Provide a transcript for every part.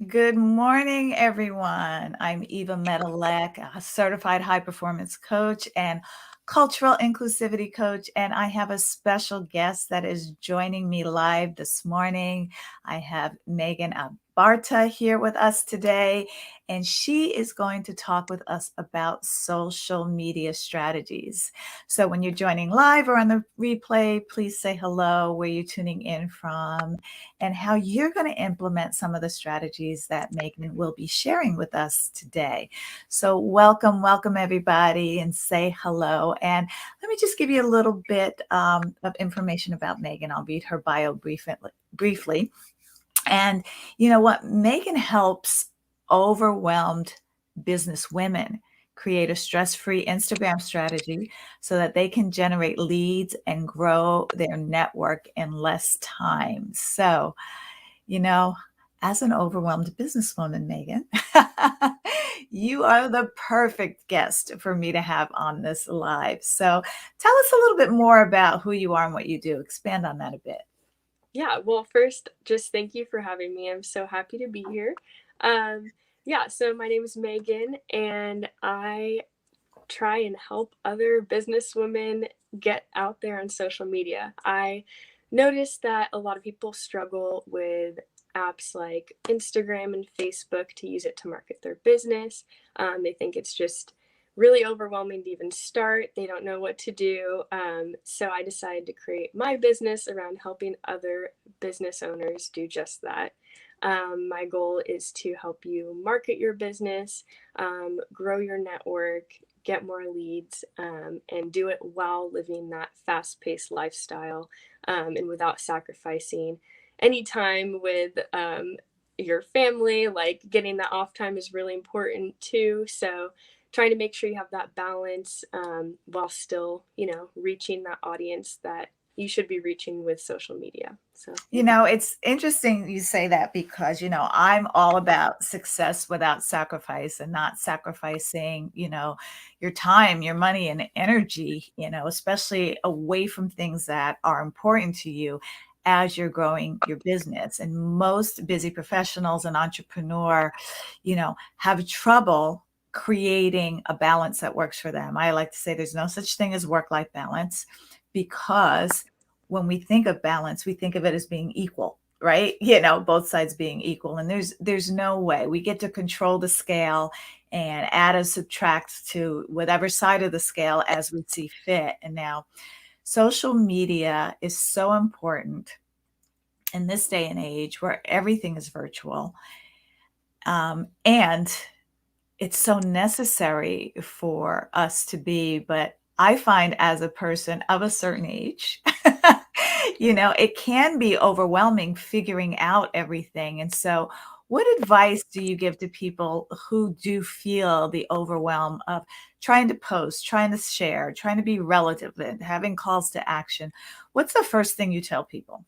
Good morning, everyone. I'm Eva Medalek, a certified high performance coach and cultural inclusivity coach. And I have a special guest that is joining me live this morning. I have Megan Aberta here with us today, and she is going to talk with us about social media strategies. So when you're joining live or on the replay, please say hello, where you're tuning in from, and how you're going to implement some of the strategies that Megan will be sharing with us today. So welcome everybody, and say hello. And let me just give you a little bit of information about Megan. I'll read her bio briefly. And you know what? Megan helps overwhelmed business women create a stress-free Instagram strategy so that they can generate leads and grow their network in less time. So, you know, as an overwhelmed businesswoman, Megan, you are the perfect guest for me to have on this live. So tell us a little bit more about who you are and what you do. Expand on that a bit. Yeah, well, first, just thank you for having me. I'm so happy to be here. So my name is Megan, and I try and help other businesswomen get out there on social media. I noticed that a lot of people struggle with apps like Instagram and Facebook to use it to market their business. They think it's just really overwhelming to even start. They don't know what to do. So I decided to create my business around helping other business owners do just that. My goal is to help you market your business, grow your network, get more leads, and do it while living that fast paced lifestyle, and without sacrificing any time with your family. Like getting that off time is really important too. So, trying to make sure you have that balance while still, reaching that audience that you should be reaching with social media. So, You yeah. know, it's interesting you say that because, I'm all about success without sacrifice, and not sacrificing, your time, your money, and energy, especially away from things that are important to you as you're growing your business. And most busy professionals and entrepreneur, have trouble creating a balance that works for them. I like to say there's no such thing as work-life balance, because when we think of balance, we think of it as being equal, right? Both sides being equal. And there's no way. We get to control the scale and add or subtract to whatever side of the scale as we see fit. And now social media is so important in this day and age where everything is virtual. And it's so necessary for us to be, but I find as a person of a certain age, it can be overwhelming figuring out everything. And so, what advice do you give to people who do feel the overwhelm of trying to post, trying to share, trying to be relevant, having calls to action? What's the first thing you tell people?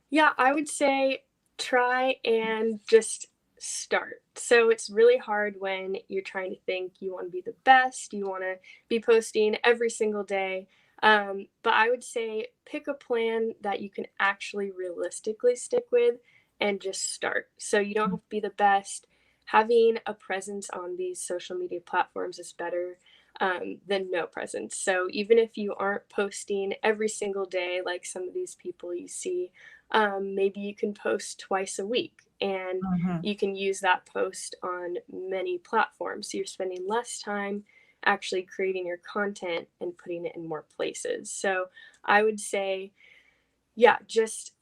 Yeah, I would say try and just start. So it's really hard when you're trying to think you want to be the best, you want to be posting every single day. But I would say pick a plan that you can actually realistically stick with and just start. So you don't have to be the best. Having a presence on these social media platforms is better than no presence. So even if you aren't posting every single day, like some of these people you see, maybe you can post twice a week, and Mhm. you can use that post on many platforms. So you're spending less time actually creating your content and putting it in more places. So I would say, yeah, just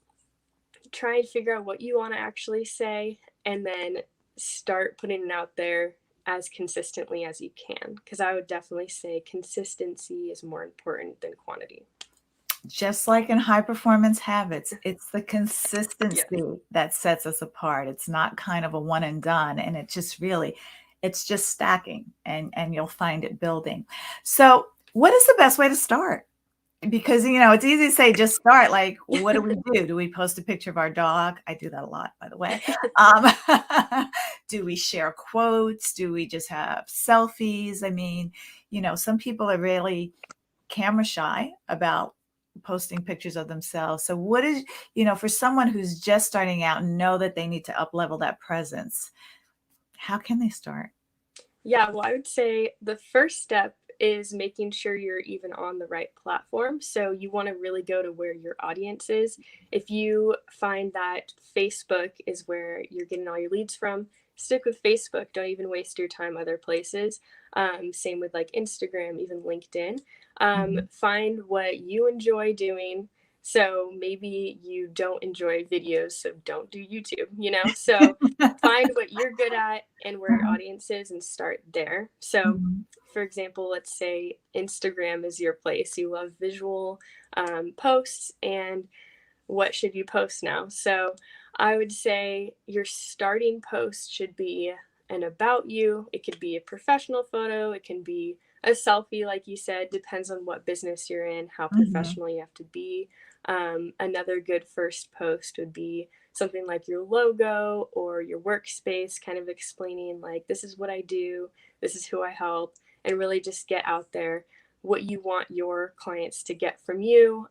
try and figure out what you want to actually say, and then start putting it out there as consistently as you can. Because I would definitely say consistency is more important than quantity. Just like in high performance habits, it's the Yeah. consistency that sets us apart. It's not kind of a one and done, and it's just stacking, and you'll find it building. So, what is the best way to start? Because, it's easy to say just start. Like, what do we do? Do we post a picture of our dog? I do that a lot, by the way. Um, do we share quotes? Do we just have selfies? I mean, some people are really camera shy about posting pictures of themselves. So what is, you know, for someone who's just starting out and know that they need to up level that presence, how can they start? Yeah, well, I would say the first step is making sure you're even on the right platform. So you want to really go to where your audience is. If you find that Facebook is where you're getting all your leads from, stick with Facebook. Don't even waste your time other places. Same with like Instagram, even LinkedIn. Mhm. Find what you enjoy doing. So maybe you don't enjoy videos, so don't do YouTube, you know? So find what you're good at and where your Mhm. audience is and start there. So, Mhm. for example, let's say Instagram is your place. You love visual posts, and what should you post now? So, I would say your starting post should be an about you. It could be a professional photo, it can be a selfie, like you said, depends on what business you're in, how Mhm. professional you have to be. Another good first post would be something like your logo or your workspace, kind of explaining, like, this is what I do, this is who I help, and really just get out there what you want your clients to get from you.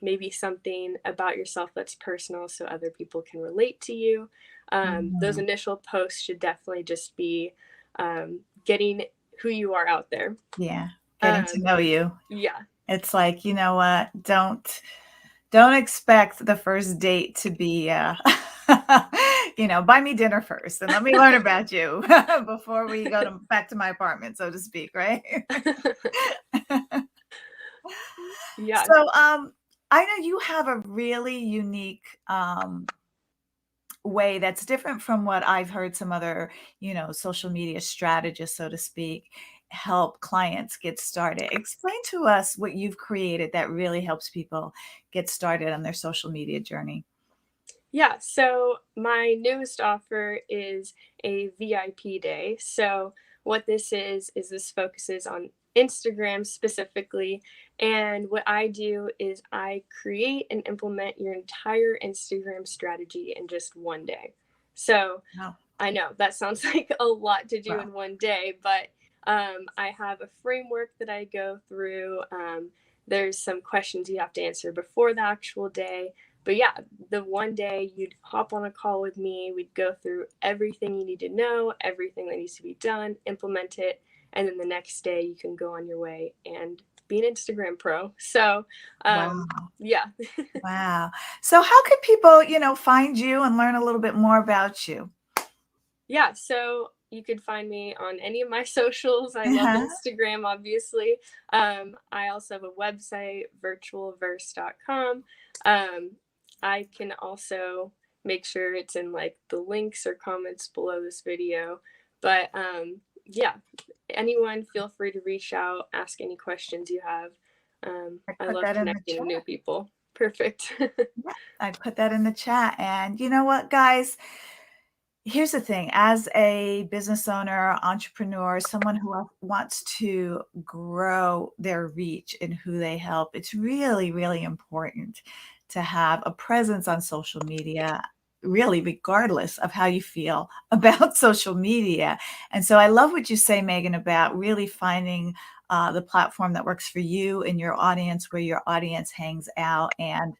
Maybe something about yourself that's personal so other people can relate to you. Those Mhm. initial posts should definitely just be getting who you are out there. Yeah, getting to Um, know you. yeah. It's like, you know what? Don't expect the first date to be, you know, buy me dinner first and let me learn about you before we go to back to my apartment, so to speak, right? Yeah. So, I know you have a really unique, way that's different from what I've heard some other, you know, social media strategists, so to speak, help clients get started. Explain to us what you've created that really helps people get started on their social media journey. Yeah, so my newest offer is a VIP day. So what this is this focuses on Instagram specifically. And what I do is I create and implement your entire Instagram strategy in just one day. So Wow. I know that sounds like a lot to do Wow. in one day, but I have a framework that I go through. There's some questions you have to answer before the actual day. But yeah, the one day you'd hop on a call with me, we'd go through everything you need to know, everything that needs to be done, implement it, and then the next day you can go on your way and be an Instagram pro. So, um, Wow. yeah. Wow. So how could people, you know, find you and learn a little bit more about you? Yeah, so you could find me on any of my socials. I love Uh-huh. Instagram, obviously. I also have a website, virtualverse.com. Um, I can also make sure it's in like the links or comments below this video. But yeah, anyone feel free to reach out, ask any questions you have. I I put love that in the connecting with new chat. people. Perfect. Yeah, I put that in the chat. And you know what, guys? Here's the thing, as a business owner, entrepreneur, someone who wants to grow their reach in who they help, it's really, really important to have a presence on social media, really, regardless of how you feel about social media. And so I love what you say, Megan, about really finding the platform that works for you and your audience, where your audience hangs out. And,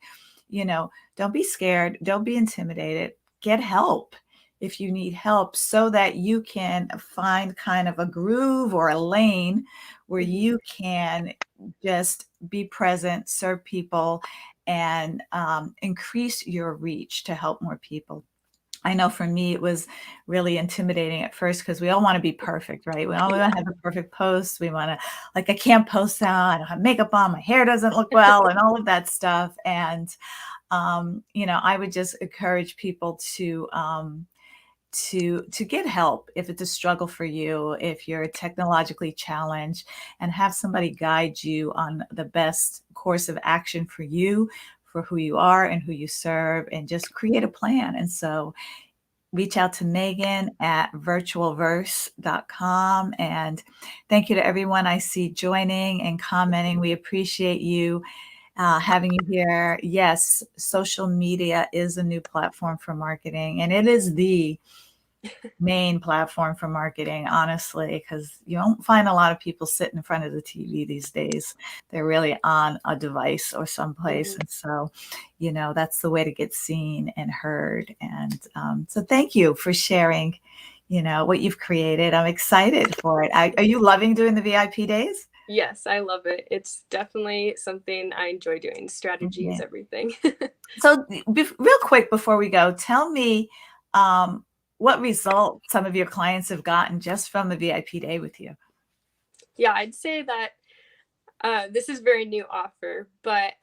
you know, don't be scared, don't be intimidated, get help if you need help so that you can find kind of a groove or a lane where Mhm. you can just be present, serve people, and increase your reach to help more people. I know for me, it was really intimidating at first because we all want to be perfect, right? We Yeah. want to have the perfect post. We want to, like, I can't post now. I don't have makeup on. My hair doesn't look well, and all of that stuff. And, you know, I would just encourage people to get help if it's a struggle for you, if you're technologically challenged, and have somebody guide you on the best course of action for you, for who you are and who you serve, and just create a plan. And so reach out to Megan at virtualverse.com. And thank you to everyone I see joining and commenting. We appreciate you having you here. Yes, social media is a new platform for marketing, and it is the main platform for marketing, honestly, because you don't find a lot of people sitting in front of the TV these days. They're really on a device or someplace. Mhm. And so, that's the way to get seen and heard. And so thank you for sharing, what you've created. I'm excited for it. Are you loving doing the VIP days? Yes, I love it. It's definitely something I enjoy doing. Strategy is Yeah. everything. So, real quick before we go, tell me what result some of your clients have gotten just from the VIP day with you. Yeah, I'd say that this is very new offer, but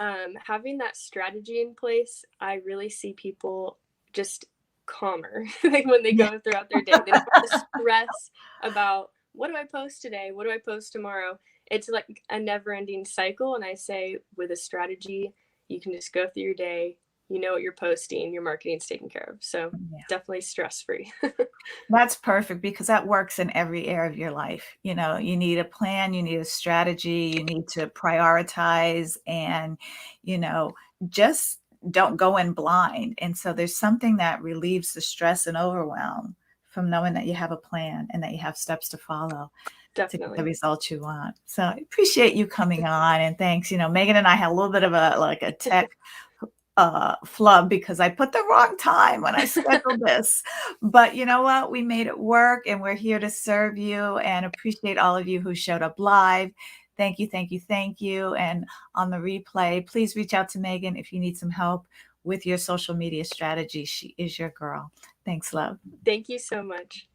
having that strategy in place, I really see people just calmer like when they Yeah. go throughout their day. They don't have to stress about what do I post today? What do I post tomorrow? It's like a never ending cycle. And I say with a strategy, you can just go through your day, you know what you're posting, your marketing's taken care of. So Yeah. definitely stress free. That's perfect because that works in every area of your life. You need a plan, you need a strategy, you need to prioritize and, you know, just don't go in blind. And so there's something that relieves the stress and overwhelm from knowing that you have a plan and that you have steps to follow to get the Definitely. results you want. So I appreciate you coming on and thanks. Megan and I had a little bit of a tech flub because I put the wrong time when I scheduled this. But you know what? We made it work and we're here to serve you and appreciate all of you who showed up live. Thank you, thank you, thank you. And on the replay, please reach out to Megan if you need some help with your social media strategy. She is your girl. Thanks, love. Thank you so much.